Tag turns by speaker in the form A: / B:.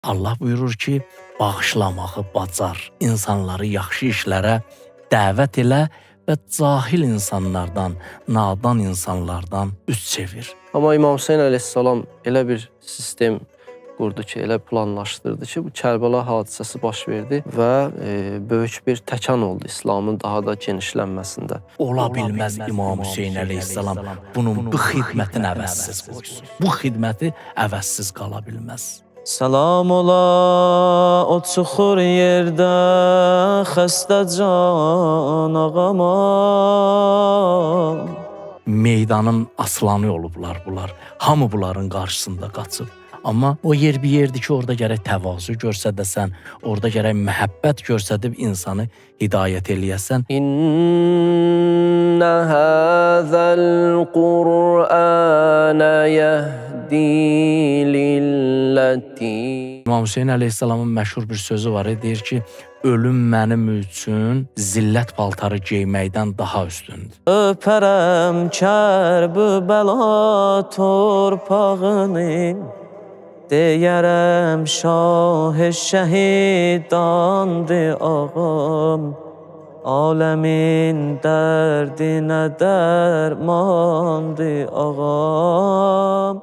A: Allah buyurur ki, bağışlamağı bacar, insanları yaxşı işlərə dəvət elə və cahil insanlardan, nadan insanlardan üz çevir.
B: Amma İmam Hüseyin əleyhissalam elə bir sistem qurdu ki, elə planlaşdırdı ki, bu Kərbəla hadisəsi baş verdi və böyük bir təkan oldu İslamın daha da genişlənməsində.
A: Ola bilməz İmam Hüseyin əleyhissalam bunun bu xidmətin əvəzsiz qoysun. Bu xidməti əvəzsiz qala bilməz.
C: Salam ola o çuxur yerdə xəstə can ağama.
A: Meydanın aslanı olublar bunlar. Hamı bunların qarşısında qaçıb. Amma o yer bir yerdir ki, orada gərək təvazu göstərəsən, orada gərək məhəbbət göstərib insanı hidayət eləyəsən.
B: İnnə həzəl Qur'anə yəhdi lilləti.
A: İmam Hüseyin əleyhissalamın məşhur bir sözü var, deyir ki, ölüm mənim üçün zillət paltarı geyməkdən daha üstündür.
C: Öpərəm Kərbəla torpağını, deyərəm şah şəhidandır ağam, aləmin dərdinə dərmandır ağam.